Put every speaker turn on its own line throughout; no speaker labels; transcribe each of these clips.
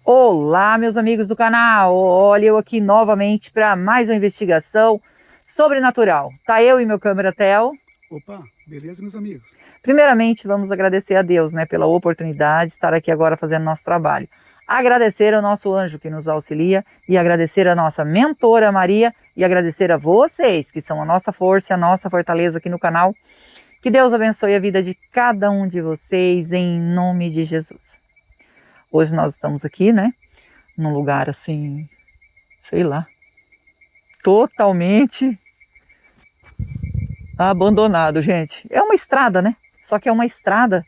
Olá, meus amigos do canal. Olha eu aqui novamente para mais uma investigação sobrenatural. Tá eu e meu câmera Theo.
Opa, beleza, meus amigos?
Primeiramente, vamos agradecer a Deus, né, pela oportunidade de estar aqui agora fazendo nosso trabalho. Agradecer ao nosso anjo que nos auxilia e agradecer a nossa mentora Maria e agradecer a vocês que são a nossa força, a nossa fortaleza aqui no canal. Que Deus abençoe a vida de cada um de vocês em nome de Jesus. Hoje nós estamos aqui, né, num lugar assim, sei lá, totalmente abandonado, gente. É uma estrada, né? Só que é uma estrada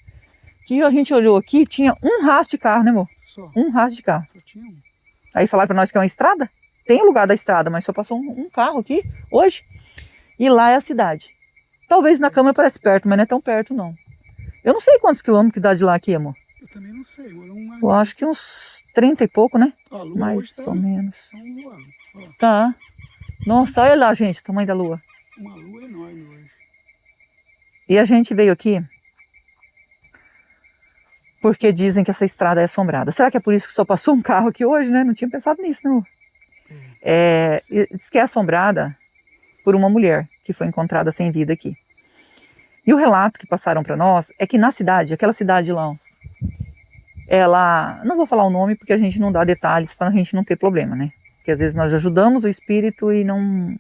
que a gente olhou aqui, tinha um rastro de carro, né, amor?
Só.
Um rastro de carro.
Só tinha um.
Aí falaram pra nós que é uma estrada. Tem o lugar da estrada, mas só passou um carro aqui hoje. E lá é a cidade. Talvez na câmera parece perto, mas não é tão perto, não. Eu não sei quantos quilômetros que dá de lá aqui, amor.
Eu também não sei.
Eu acho que uns 30 e pouco, né?
Ó, a lua
Mais
hoje tá
ou menos.
um luar. Ó,
Tá. Nossa, olha lá, gente, o tamanho da lua.
uma lua enorme hoje.
E a gente veio aqui porque dizem que essa estrada é assombrada. Será que é por isso que só passou um carro aqui hoje, né? Não tinha pensado nisso, não. Diz que é assombrada por uma mulher que foi encontrada sem vida aqui. E o relato que passaram para nós é que na cidade, aquela cidade lá, ela, não vou falar o nome porque a gente não dá detalhes para a gente não ter problema, né? Porque às vezes nós ajudamos o espírito e não,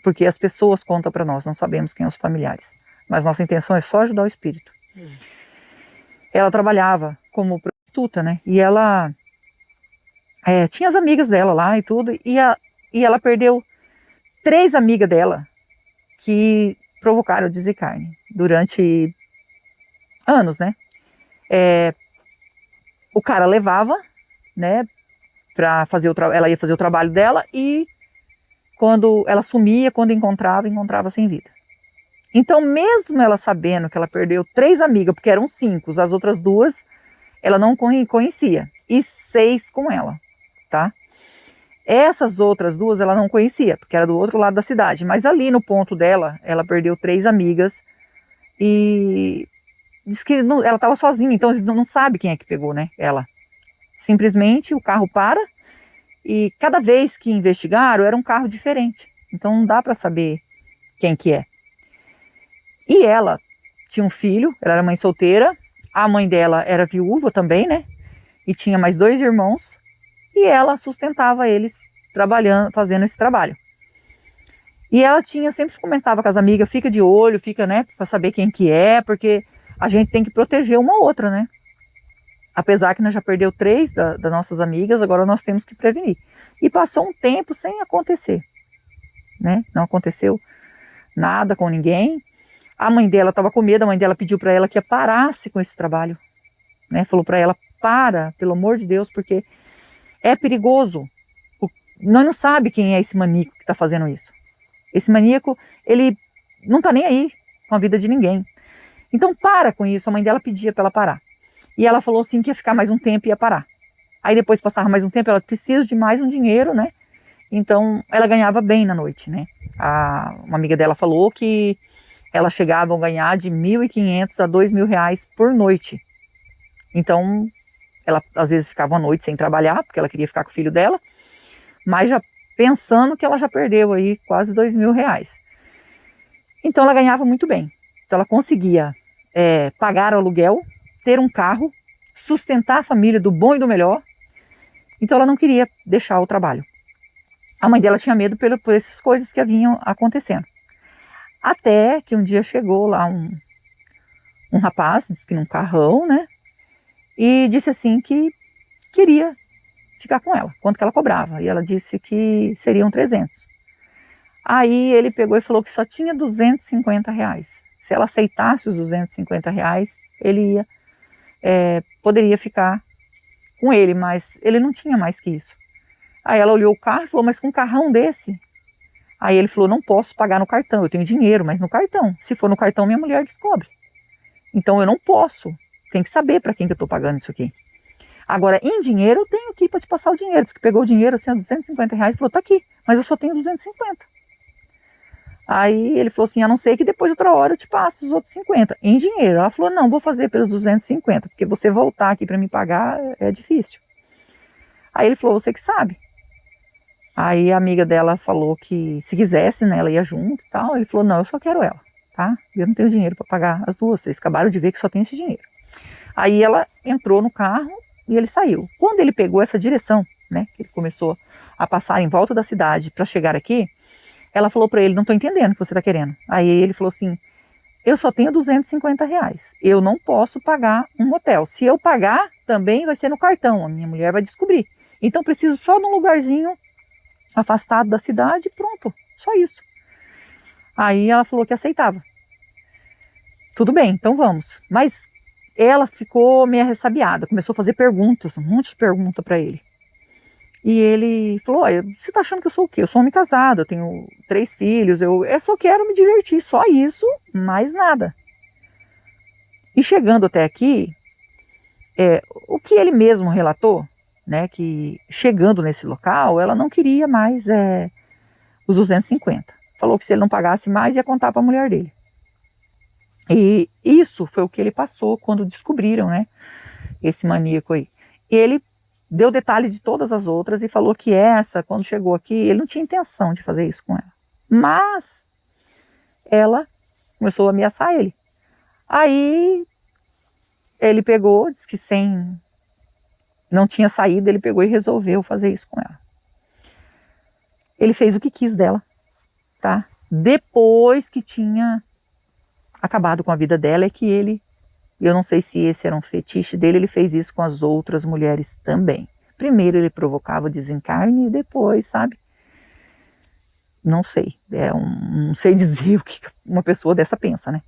porque as pessoas contam para nós, não sabemos quem são os familiares. Mas nossa intenção é só ajudar o espírito. Ela trabalhava como prostituta, né? E ela tinha as amigas dela lá e tudo, e ela perdeu 3 amigas dela que provocaram desencarne durante anos, né? O cara levava, né, para fazer ela ia fazer o trabalho dela e quando ela sumia, quando encontrava sem vida. Então, mesmo ela sabendo que ela perdeu 3 amigas, porque eram 5, as outras 2 ela não conhecia, e 6 com ela, tá? Essas outras 2 ela não conhecia, porque era do outro lado da cidade, mas ali no ponto dela, ela perdeu 3 amigas e diz que não, ela estava sozinha, então não sabe quem é que pegou, né? Ela. Simplesmente o carro para e cada vez que investigaram era um carro diferente, então não dá para saber quem que é. E ela tinha um filho, ela era mãe solteira, a mãe dela era viúva também, né? E tinha mais 2 irmãos, e ela sustentava eles trabalhando, fazendo esse trabalho. E ela sempre comentava com as amigas, fica de olho, fica, né, para saber quem que é, porque a gente tem que proteger uma outra, né? Apesar que nós já perdeu 3 das nossas amigas, agora nós temos que prevenir. E passou um tempo sem acontecer, né? Não aconteceu nada com ninguém. A mãe dela estava com medo, a mãe dela pediu para ela que parasse com esse trabalho, né? Falou para ela, para, pelo amor de Deus, porque é perigoso. Nós não sabe quem é esse maníaco que está fazendo isso. Esse maníaco, ele não está nem aí com a vida de ninguém. Então para com isso, a mãe dela pedia para ela parar. E ela falou assim que ia ficar mais um tempo e ia parar. Aí depois passava mais um tempo, ela precisa de mais um dinheiro, né? Então ela ganhava bem na noite, né? Uma amiga dela falou que elas chegavam a ganhar de 1.500 a 2.000 reais por noite. Então, ela às vezes ficava a noite sem trabalhar, porque ela queria ficar com o filho dela, mas já pensando que ela já perdeu aí quase 2.000 reais. Então, ela ganhava muito bem. Então, ela conseguia pagar o aluguel, ter um carro, sustentar a família do bom e do melhor. Então, ela não queria deixar o trabalho. A mãe dela tinha medo por essas coisas que vinham acontecendo. Até que um dia chegou lá um rapaz, disse que num carrão, né? E disse assim que queria ficar com ela, quanto que ela cobrava. E ela disse que seriam 300. Aí ele pegou e falou que só tinha 250 reais. Se ela aceitasse os 250 reais, ele poderia ficar com ele, mas ele não tinha mais que isso. Aí ela olhou o carro e falou, mas com um carrão desse? Aí ele falou, não posso pagar no cartão, eu tenho dinheiro, mas no cartão. Se for no cartão, minha mulher descobre. Então eu não posso, tem que saber para quem que eu estou pagando isso aqui. Agora, em dinheiro, eu tenho aqui para te passar o dinheiro. Diz que pegou o dinheiro, assim, 250 reais, e falou, tá aqui, mas eu só tenho 250. Aí ele falou assim, a não ser que depois de outra hora eu te passe os outros 50, em dinheiro. Ela falou, não, vou fazer pelos 250, porque você voltar aqui para me pagar é difícil. Aí ele falou, você que sabe. Aí a amiga dela falou que se quisesse, né, ela ia junto e tal. Ele falou, não, eu só quero ela, tá? Eu não tenho dinheiro para pagar as duas, vocês acabaram de ver que só tem esse dinheiro. Aí ela entrou no carro e ele saiu. Quando ele pegou essa direção, né, que ele começou a passar em volta da cidade para chegar aqui, ela falou para ele, não estou entendendo o que você está querendo. Aí ele falou assim, eu só tenho R$ 250, eu não posso pagar um motel. Se eu pagar, também vai ser no cartão, a minha mulher vai descobrir. Então preciso só de um lugarzinho afastado da cidade, pronto, só isso. Aí ela falou que aceitava. Tudo bem, então vamos. Mas ela ficou meio ressabiada, começou a fazer perguntas, um monte de pergunta para ele. E ele falou, olha, você tá achando que eu sou o quê? Eu sou homem casado, eu tenho 3 filhos, eu só quero me divertir, só isso, mais nada. E chegando até aqui, o que ele mesmo relatou, né, que chegando nesse local, ela não queria mais os 250. Falou que se ele não pagasse mais, ia contar para a mulher dele. E isso foi o que ele passou quando descobriram, né, esse maníaco aí. Ele deu detalhe de todas as outras e falou que essa, quando chegou aqui, ele não tinha intenção de fazer isso com ela. Mas ela começou a ameaçar ele. Aí ele pegou, disse que não tinha saída, ele pegou e resolveu fazer isso com ela. Ele fez o que quis dela, tá? Depois que tinha acabado com a vida dela, é que eu não sei se esse era um fetiche dele, ele fez isso com as outras mulheres também. Primeiro ele provocava desencarne e depois, sabe? Não sei, não sei dizer o que uma pessoa dessa pensa, né?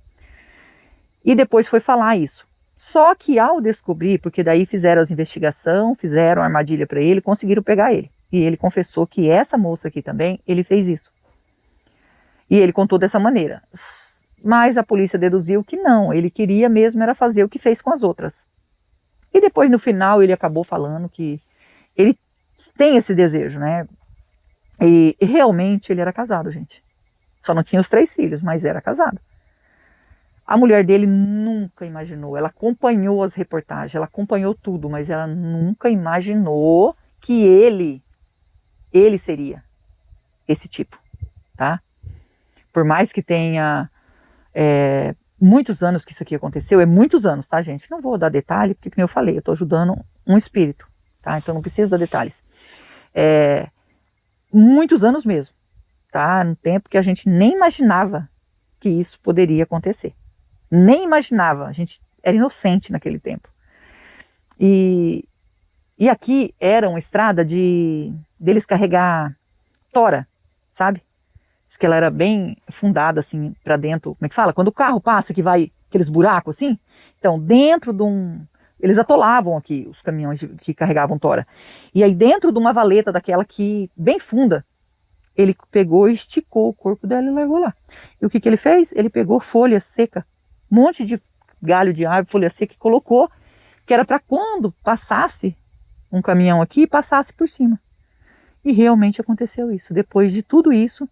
E depois foi falar isso. Só que ao descobrir, porque daí fizeram as investigações, fizeram a armadilha para ele, conseguiram pegar ele. E ele confessou que essa moça aqui também, ele fez isso. E ele contou dessa maneira. Mas a polícia deduziu que não, ele queria mesmo era fazer o que fez com as outras. E depois no final ele acabou falando que ele tem esse desejo, né? E realmente ele era casado, gente. Só não tinha os 3 filhos, mas era casado. A mulher dele nunca imaginou, ela acompanhou as reportagens, ela acompanhou tudo, mas ela nunca imaginou que ele seria esse tipo, tá? Por mais que tenha muitos anos que isso aqui aconteceu, muitos anos, tá, gente? Não vou dar detalhe, porque como eu falei, eu tô ajudando um espírito, tá? Então não preciso dar detalhes. Muitos anos mesmo, tá? No tempo que a gente nem imaginava que isso poderia acontecer. Nem imaginava, a gente era inocente naquele tempo. E aqui era uma estrada deles carregar tora, sabe? Diz que ela era bem fundada assim para dentro, como é que fala? Quando o carro passa que vai aqueles buracos assim, então dentro de eles atolavam aqui os caminhões que carregavam tora. E aí dentro de uma valeta daquela que bem funda, ele pegou e esticou o corpo dela e largou lá. E o que ele fez? Ele pegou folha seca, um monte de galho de árvore, folha seca, e colocou, que era para quando passasse um caminhão aqui, passasse por cima. E realmente aconteceu isso. Depois de tudo isso,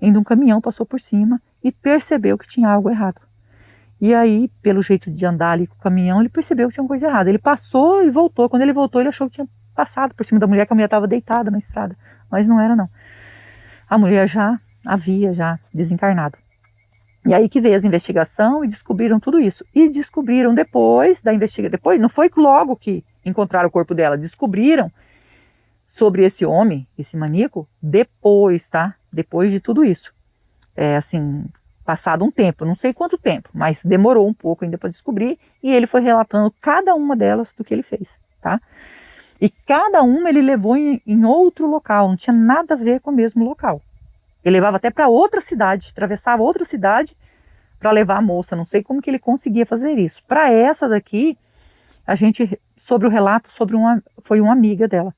ainda um caminhão passou por cima e percebeu que tinha algo errado. E aí, pelo jeito de andar ali com o caminhão, ele percebeu que tinha uma coisa errada. Ele passou e voltou. Quando ele voltou, ele achou que tinha passado por cima da mulher, que a mulher estava deitada na estrada. Mas não era, não. A mulher já havia desencarnado. E aí que veio as investigações e descobriram tudo isso. E descobriram depois da investigação, depois, não foi logo que encontraram o corpo dela, descobriram sobre esse homem, esse maníaco, depois, tá? Depois de tudo isso. Assim, passado um tempo, não sei quanto tempo, mas demorou um pouco ainda para descobrir, e ele foi relatando cada uma delas do que ele fez, tá? E cada uma ele levou em outro local, não tinha nada a ver com o mesmo local. Ele levava até para outra cidade, atravessava outra cidade para levar a moça. Não sei como que ele conseguia fazer isso. Para essa daqui, a gente, sobre o relato, foi uma amiga dela,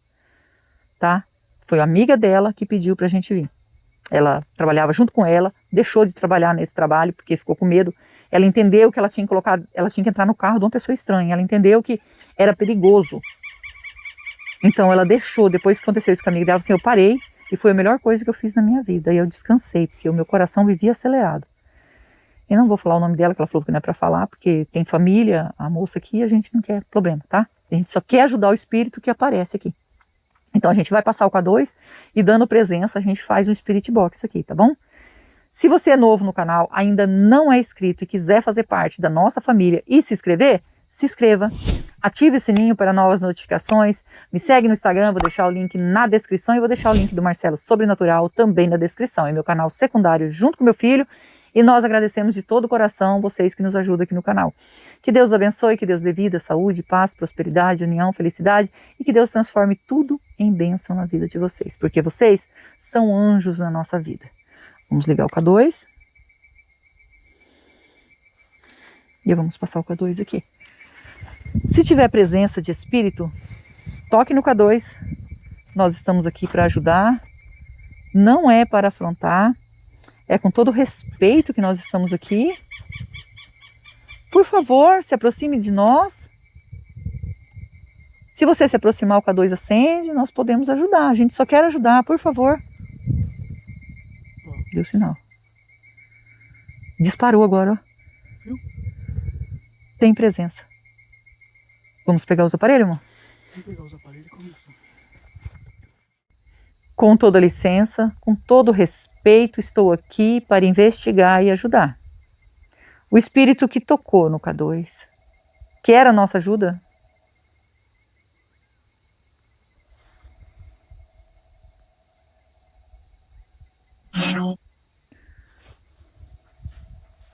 tá? Foi uma amiga dela que pediu para a gente vir. Ela trabalhava junto com ela, deixou de trabalhar nesse trabalho porque ficou com medo. Ela entendeu que ela tinha que entrar no carro de uma pessoa estranha. Ela entendeu que era perigoso. Então ela deixou, depois que aconteceu isso com a amiga dela, assim, eu parei. E foi a melhor coisa que eu fiz na minha vida. E eu descansei, porque o meu coração vivia acelerado. E não vou falar o nome dela, que ela falou que não é para falar, porque tem família, a moça aqui, a gente não quer problema, tá? A gente só quer ajudar o espírito que aparece aqui. Então a gente vai passar o K2 e dando presença a gente faz um Spirit Box aqui, tá bom? Se você é novo no canal, ainda não é inscrito e quiser fazer parte da nossa família e se inscrever, se inscreva. Ative o sininho para novas notificações. Me segue no Instagram, vou deixar o link na descrição e vou deixar o link do Marcelo Sobrenatural também na descrição. É meu canal secundário junto com meu filho. E nós agradecemos de todo o coração vocês que nos ajudam aqui no canal. Que Deus abençoe, que Deus dê vida, saúde, paz, prosperidade, união, felicidade e que Deus transforme tudo em bênção na vida de vocês, porque vocês são anjos na nossa vida. Vamos ligar o K2. E vamos passar o K2 aqui. Se tiver presença de espírito, toque no K2. Nós estamos aqui para ajudar. Não é para afrontar. É com todo respeito que nós estamos aqui. Por favor, se aproxime de nós. Se você se aproximar, o K2 acende, nós podemos ajudar. A gente só quer ajudar, por favor. Deu sinal. Disparou agora, ó.
Viu?
Tem presença. Vamos pegar os aparelhos, amor?
Vamos pegar os aparelhos e começar.
Com toda licença, com todo respeito, estou aqui para investigar e ajudar. O espírito que tocou no K2 quer a nossa ajuda?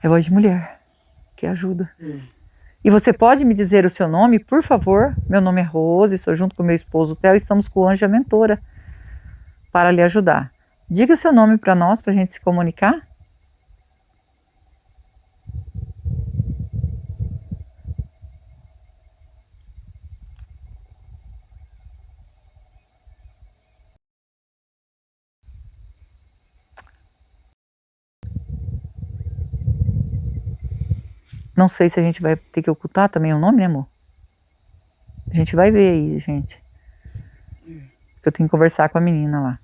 É voz de mulher. Quer ajuda. E você pode me dizer o seu nome, por favor? Meu nome é Rose, estou junto com meu esposo Theo, estamos com o Anjo e a Mentora para lhe ajudar. Diga o seu nome para nós, para a gente se comunicar. Não sei se a gente vai ter que ocultar também o nome, né, amor? A gente vai ver aí, gente. Eu tenho que conversar com a menina lá.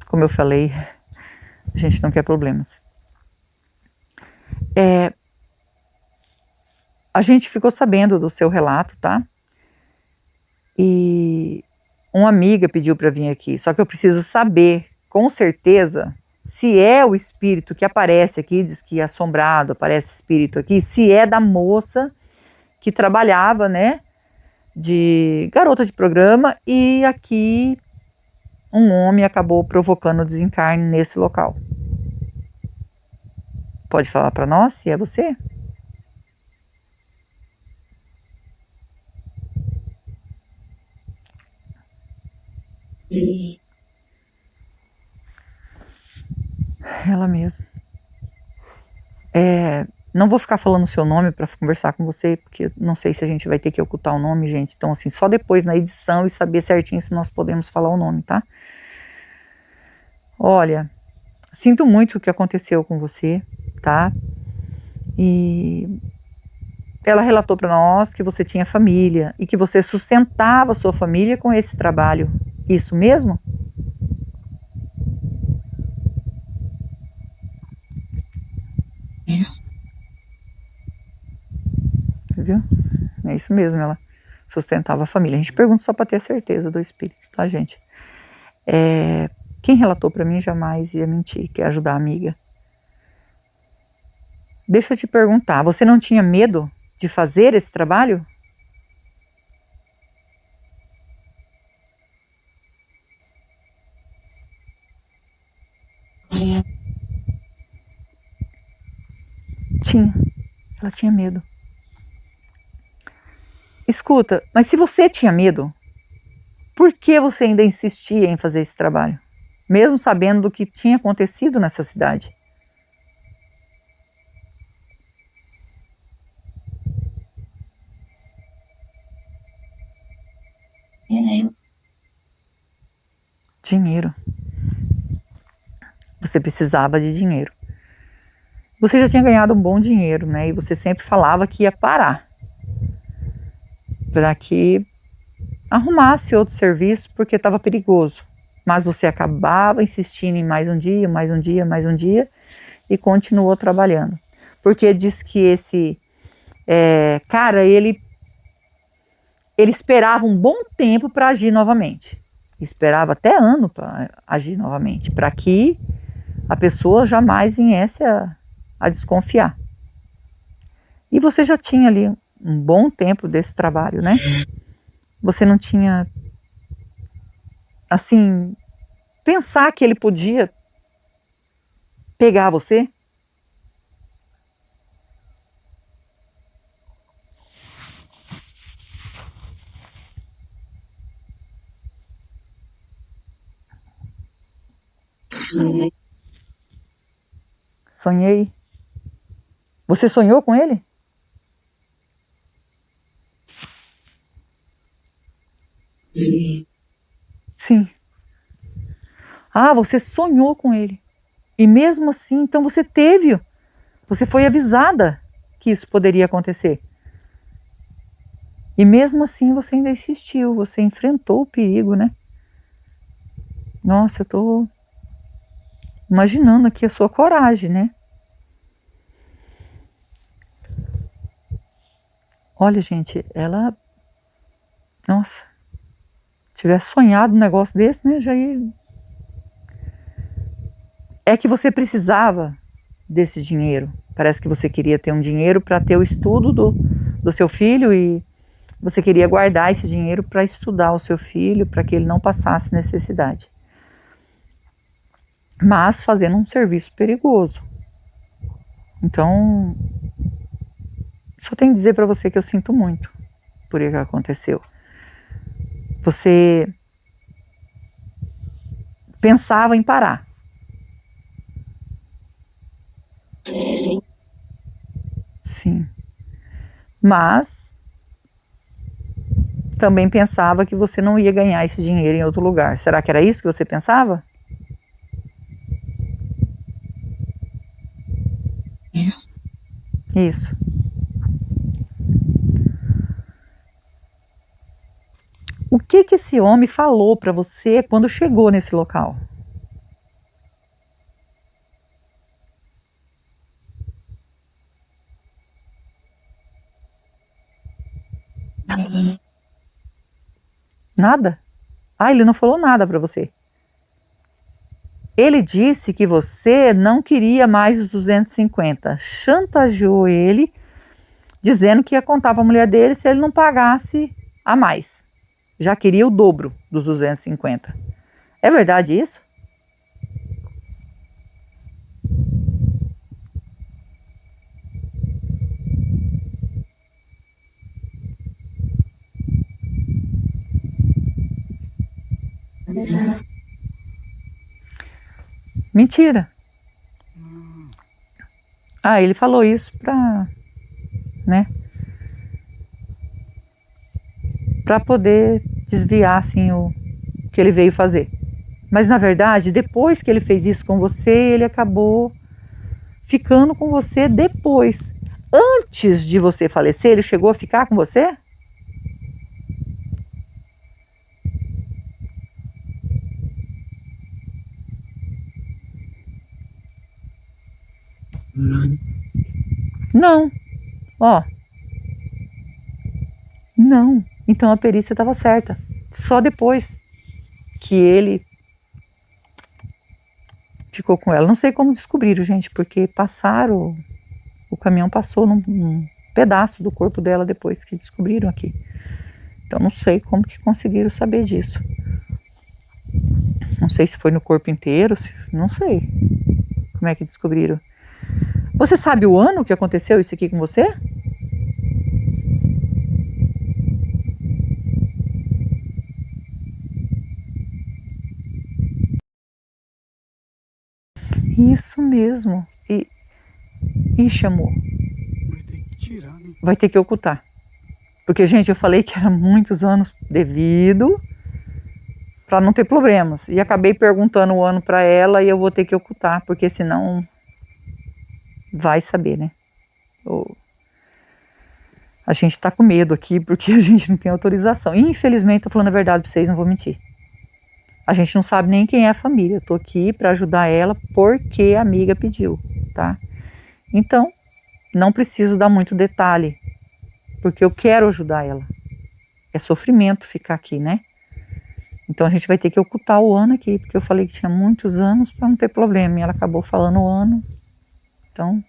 Como eu falei, a gente não quer problemas. A gente ficou sabendo do seu relato, tá? E uma amiga pediu para vir aqui. Só que eu preciso saber, com certeza, se é o espírito que aparece aqui, diz que é assombrado, aparece espírito aqui, se é da moça que trabalhava, né? De garota de programa, e aqui um homem acabou provocando o desencarne nesse local. Pode falar para nós se é você?
Sim.
Ela mesma. Não vou ficar falando o seu nome para conversar com você, porque não sei se a gente vai ter que ocultar o nome, gente. Então, assim, só depois na edição e saber certinho se nós podemos falar o nome, tá? Olha, sinto muito o que aconteceu com você, tá? E ela relatou para nós que você tinha família e que você sustentava a sua família com esse trabalho. Isso mesmo?
Isso.
Viu? É isso mesmo, ela sustentava a família. A gente pergunta só para ter certeza do espírito, tá, gente? Quem relatou para mim jamais ia mentir, quer ajudar a amiga. Deixa eu te perguntar, você não tinha medo de fazer esse trabalho?
Tinha.
Tinha. Ela tinha medo. Escuta, mas se você tinha medo, por que você ainda insistia em fazer esse trabalho? Mesmo sabendo do que tinha acontecido nessa cidade? Dinheiro. Você precisava de dinheiro. Você já tinha ganhado um bom dinheiro, né? E você sempre falava que ia parar. Para que arrumasse outro serviço, porque estava perigoso. Mas você acabava insistindo em mais um dia, mais um dia, mais um dia, e continuou trabalhando. Porque diz que esse cara, ele esperava um bom tempo para agir novamente. Esperava até ano para agir novamente, para que a pessoa jamais viesse a desconfiar. E você já tinha ali um bom tempo desse trabalho, né? Você não tinha, assim, pensar que ele podia pegar você? Sonhei. Você sonhou com ele?
Sim.
Sim. Ah, você sonhou com ele. E mesmo assim, então você foi avisada que isso poderia acontecer. E mesmo assim você ainda insistiu, você enfrentou o perigo, né? Nossa, eu tô imaginando aqui a sua coragem, né? Olha, gente, ela, nossa, tivesse sonhado um negócio desse, né? Já ia... É que você precisava desse dinheiro. Parece que você queria ter um dinheiro para ter o estudo do seu filho e você queria guardar esse dinheiro para estudar o seu filho, para que ele não passasse necessidade. Mas fazendo um serviço perigoso. Então, só tenho que dizer para você que eu sinto muito por isso que aconteceu. Você pensava em parar.
Sim.
Sim. Mas também pensava que você não ia ganhar esse dinheiro em outro lugar. Será que era isso que você pensava?
Isso.
Isso. O que esse homem falou para você quando chegou nesse local? Nada? Ah, ele não falou nada para você. Ele disse que você não queria mais os 250. Chantageou ele, dizendo que ia contar para a mulher dele se ele não pagasse a mais. Já queria o dobro dos 250. É verdade isso? Mentira. Ah, ele falou isso né, para poder desviar assim o que ele veio fazer. Mas na verdade, depois que ele fez isso com você, ele acabou ficando com você depois. Antes de você falecer, ele chegou a ficar com você?
Não.
Não. Ó, não. Então a perícia estava certa. Só depois que ele ficou com ela. Não sei como descobriram, gente, porque passaram, o caminhão passou num pedaço do corpo dela depois que descobriram aqui. Então não sei como que conseguiram saber disso. Não sei se foi no corpo inteiro, não sei como é que descobriram. Você sabe o ano que aconteceu isso aqui com você? Isso mesmo. Ixi, amor,
Vai ter que tirar, né?
vai ter que ocultar. Porque, gente, eu falei que era muitos anos devido para não ter problemas. E acabei perguntando o ano para ela e eu vou ter que ocultar, porque senão vai saber, né? A gente tá com medo aqui porque a gente não tem autorização. Infelizmente, tô falando a verdade para vocês, não vou mentir. A gente não sabe nem quem é a família. Eu tô aqui para ajudar ela porque a amiga pediu, tá? Então, não preciso dar muito detalhe, porque eu quero ajudar ela. É sofrimento ficar aqui, né? Então a gente vai ter que ocultar o ano aqui, porque eu falei que tinha muitos anos para não ter problema, e ela acabou falando o ano. Então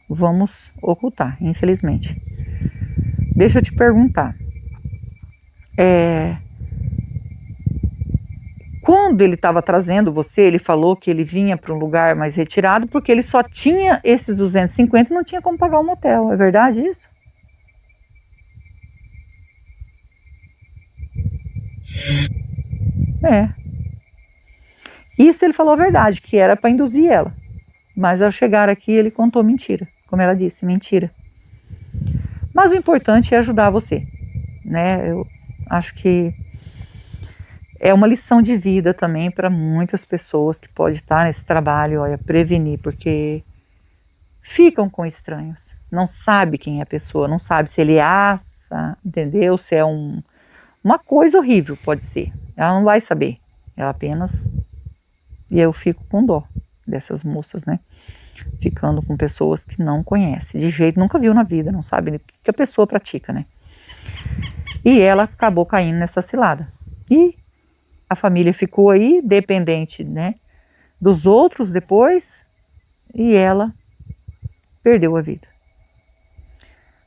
vamos ocultar, infelizmente. Deixa eu te perguntar. Quando ele estava trazendo você, ele falou que ele vinha para um lugar mais retirado porque ele só tinha esses 250 e não tinha como pagar o motel. É verdade isso? É. Isso ele falou a verdade, que era para induzir ela. Mas ao chegar aqui ele contou mentira, como ela disse, mentira. Mas o importante é ajudar você, né? Eu acho que é uma lição de vida também para muitas pessoas que pode estar nesse trabalho, olha, prevenir, porque ficam com estranhos, não sabe quem é a pessoa, não sabe se ele assa, entendeu? Se é uma coisa horrível, pode ser. Ela não vai saber, ela apenas... E eu fico com dó dessas moças, né? Ficando com pessoas que não conhece, de jeito, nunca viu na vida, não sabe o que a pessoa pratica, né? E ela acabou caindo nessa cilada. E a família ficou aí, dependente, né, dos outros depois, e ela perdeu a vida.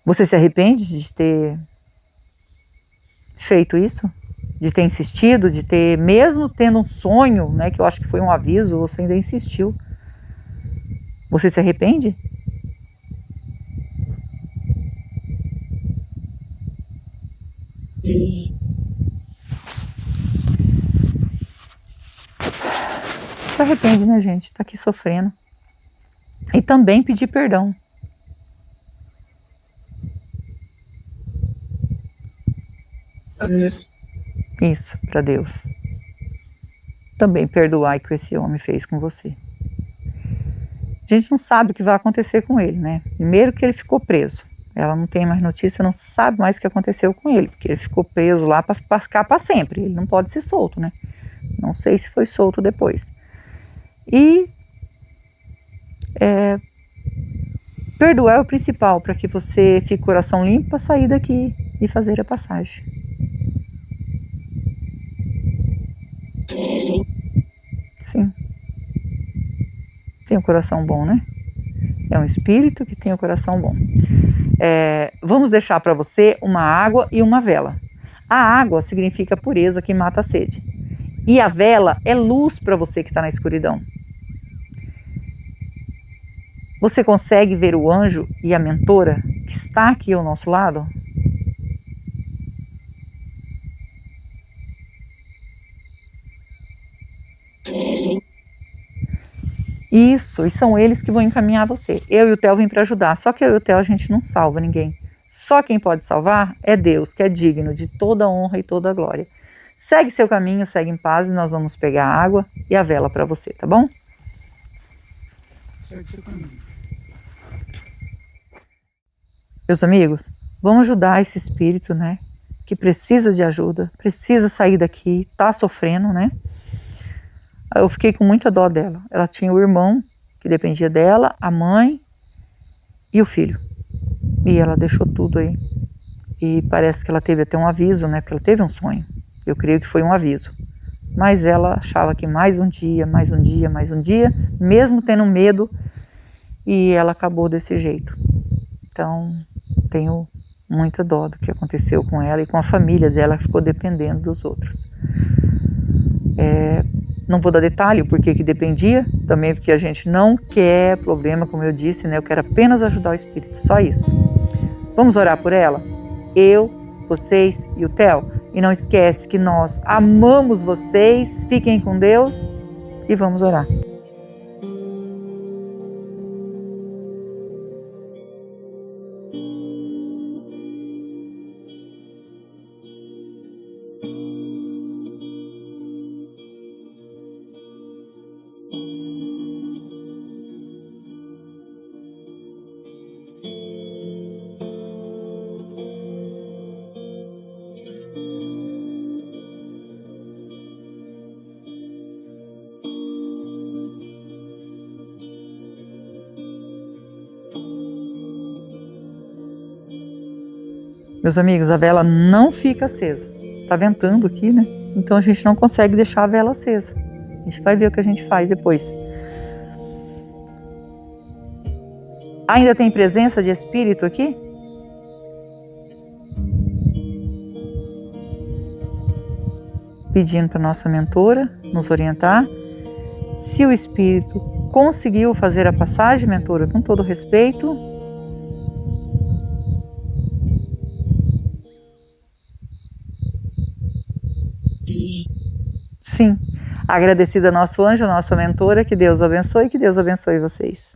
Você se arrepende de ter feito isso? De ter insistido, de ter, mesmo tendo um sonho, né, que eu acho que foi um aviso, você ainda insistiu. Você se arrepende?
Sim.
Se arrepende, né, gente? Tá aqui sofrendo. E também pedir perdão. Isso, para Deus. Também perdoar o que esse homem fez com você. A gente não sabe o que vai acontecer com ele, né? Primeiro que ele ficou preso. Ela não tem mais notícia, não sabe mais o que aconteceu com ele, porque ele ficou preso lá para ficar para sempre. Ele não pode ser solto, né? Não sei se foi solto depois. E perdoar é o principal para que você fique coração limpo para sair daqui e fazer a passagem.
Sim.
Sim. Tem um coração bom, né? É um espírito que tem um coração bom. Vamos deixar para você uma água e uma vela. A água significa pureza que mata a sede. E a vela é luz para você que está na escuridão. Você consegue ver o anjo e a mentora que está aqui ao nosso lado?
Sim.
Isso, e são eles que vão encaminhar você. Eu e o Theo vêm para ajudar, só que eu e o Theo a gente não salva ninguém. Só quem pode salvar é Deus, que é digno de toda a honra e toda a glória. Segue seu caminho, segue em paz e nós vamos pegar a água e a vela para você, tá bom?
Segue seu caminho.
Meus amigos, vamos ajudar esse espírito, né? Que precisa de ajuda, precisa sair daqui, tá sofrendo, né? Eu fiquei com muita dó dela. Ela tinha o irmão que dependia dela, a mãe e o filho. E ela deixou tudo aí. E parece que ela teve até um aviso, né? Porque ela teve um sonho. Eu creio que foi um aviso. Mas ela achava que mais um dia, mais um dia, mais um dia, mesmo tendo medo, e ela acabou desse jeito. Então, tenho muita dó do que aconteceu com ela e com a família dela, que ficou dependendo dos outros. Não vou dar detalhe o porquê que dependia, também porque a gente não quer problema, como eu disse, né? Eu quero apenas ajudar o espírito, só isso. Vamos orar por ela? Eu, vocês e o Theo. E não esquece que nós amamos vocês, fiquem com Deus e vamos orar. Meus amigos, a vela não fica acesa. Tá ventando aqui, né? Então a gente não consegue deixar a vela acesa. A gente vai ver o que a gente faz depois. Ainda tem presença de espírito aqui? Pedindo para nossa mentora nos orientar. Se o espírito conseguiu fazer a passagem, mentora, com todo respeito.
Sim.
Sim. Agradecida ao nosso anjo, a nossa mentora, que Deus abençoe vocês.